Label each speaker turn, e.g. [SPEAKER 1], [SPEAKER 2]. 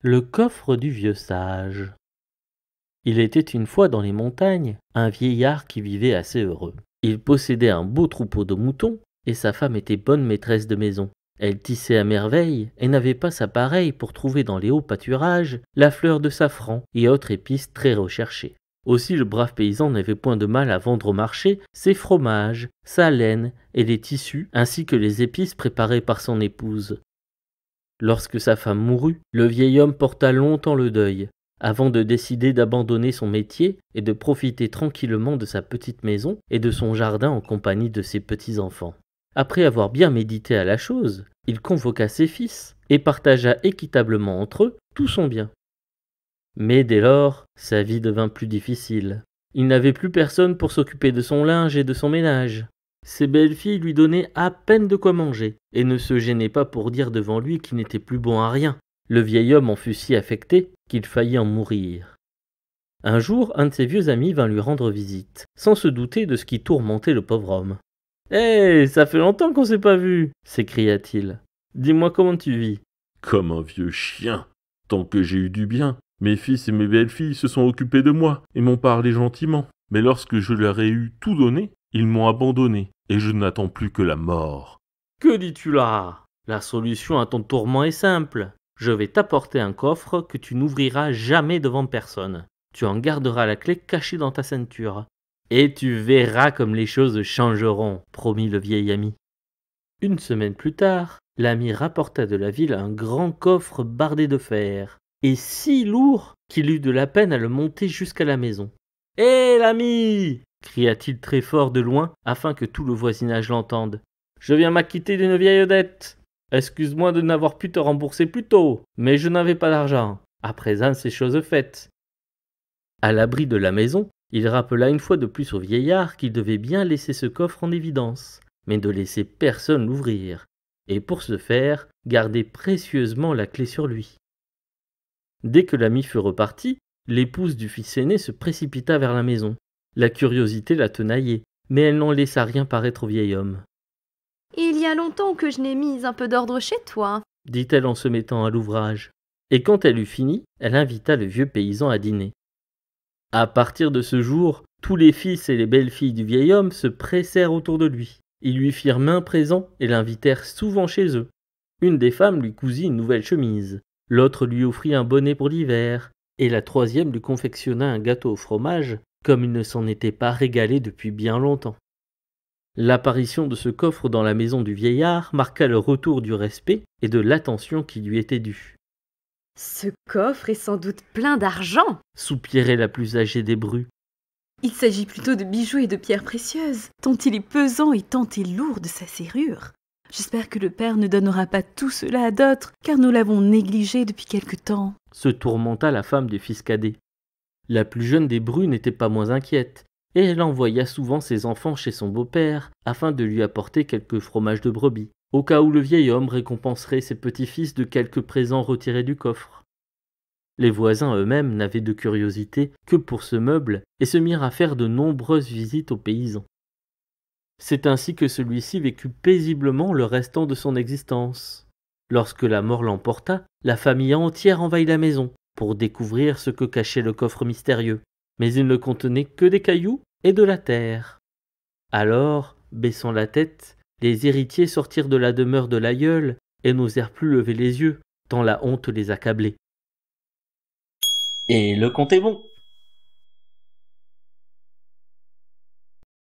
[SPEAKER 1] Le coffre du vieux sage. Il était une fois dans les montagnes un vieillard qui vivait assez heureux. Il possédait un beau troupeau de moutons et sa femme était bonne maîtresse de maison. Elle tissait à merveille et n'avait pas sa pareille pour trouver dans les hauts pâturages la fleur de safran et autres épices très recherchées. Aussi le brave paysan n'avait point de mal à vendre au marché ses fromages, sa laine et les tissus ainsi que les épices préparées par son épouse. Lorsque sa femme mourut, le vieil homme porta longtemps le deuil, avant de décider d'abandonner son métier et de profiter tranquillement de sa petite maison et de son jardin en compagnie de ses petits-enfants. Après avoir bien médité à la chose, il convoqua ses fils et partagea équitablement entre eux tout son bien. Mais dès lors, sa vie devint plus difficile. Il n'avait plus personne pour s'occuper de son linge et de son ménage. Ses belles-filles lui donnaient à peine de quoi manger, et ne se gênaient pas pour dire devant lui qu'il n'était plus bon à rien. Le vieil homme en fut si affecté qu'il faillit en mourir. Un jour, un de ses vieux amis vint lui rendre visite, sans se douter de ce qui tourmentait le pauvre homme. « Hé, ça fait longtemps qu'on s'est pas vu !» s'écria-t-il. « Dis-moi comment tu vis. »«
[SPEAKER 2] Comme un vieux chien. Tant que j'ai eu du bien, mes fils et mes belles-filles se sont occupés de moi et m'ont parlé gentiment. Mais lorsque je leur ai eu tout donné, ils m'ont abandonné et je n'attends plus que la mort. »«
[SPEAKER 1] Que dis-tu là ? La solution à ton tourment est simple. Je vais t'apporter un coffre que tu n'ouvriras jamais devant personne. Tu en garderas la clé cachée dans ta ceinture. Et tu verras comme les choses changeront, promit le vieil ami. Une semaine plus tard, l'ami rapporta de la ville un grand coffre bardé de fer, et si lourd qu'il eut de la peine à le monter jusqu'à la maison. « Hé, l'ami !» cria-t-il très fort de loin, afin que tout le voisinage l'entende. « Je viens m'acquitter d'une vieille dette. Excuse-moi de n'avoir pu te rembourser plus tôt, mais je n'avais pas d'argent. À présent, c'est chose faite. » À l'abri de la maison, il rappela une fois de plus au vieillard qu'il devait bien laisser ce coffre en évidence, mais de laisser personne l'ouvrir, et pour ce faire, garder précieusement la clé sur lui. Dès que l'ami fut reparti, l'épouse du fils aîné se précipita vers la maison. La curiosité la tenaillait, mais elle n'en laissa rien paraître au vieil homme.
[SPEAKER 3] « Il y a longtemps que je n'ai mis un peu d'ordre chez toi, »
[SPEAKER 1] dit-elle en se mettant à l'ouvrage. Et quand elle eut fini, elle invita le vieux paysan à dîner. À partir de ce jour, tous les fils et les belles-filles du vieil homme se pressèrent autour de lui. Ils lui firent maint présent et l'invitèrent souvent chez eux. Une des femmes lui cousit une nouvelle chemise, l'autre lui offrit un bonnet pour l'hiver, et la troisième lui confectionna un gâteau au fromage, comme il ne s'en était pas régalé depuis bien longtemps. L'apparition de ce coffre dans la maison du vieillard marqua le retour du respect et de l'attention qui lui était due.
[SPEAKER 3] « Ce coffre est sans doute plein d'argent, »
[SPEAKER 1] soupirait la plus âgée des brues.
[SPEAKER 3] « Il s'agit plutôt de bijoux et de pierres précieuses, tant il est pesant et tant est lourd de sa serrure. J'espère que le père ne donnera pas tout cela à d'autres, car nous l'avons négligé depuis quelque temps. »
[SPEAKER 1] se tourmenta la femme du fils cadet. La plus jeune des brues n'était pas moins inquiète, et elle envoya souvent ses enfants chez son beau-père afin de lui apporter quelques fromages de brebis, au cas où le vieil homme récompenserait ses petits-fils de quelques présents retirés du coffre. Les voisins eux-mêmes n'avaient de curiosité que pour ce meuble et se mirent à faire de nombreuses visites au paysan. C'est ainsi que celui-ci vécut paisiblement le restant de son existence. Lorsque la mort l'emporta, la famille entière envahit la maison pour découvrir ce que cachait le coffre mystérieux, mais il ne contenait que des cailloux et de la terre. Alors, baissant la tête, les héritiers sortirent de la demeure de l'aïeul et n'osèrent plus lever les yeux, tant la honte les accablait. Et le compte est bon.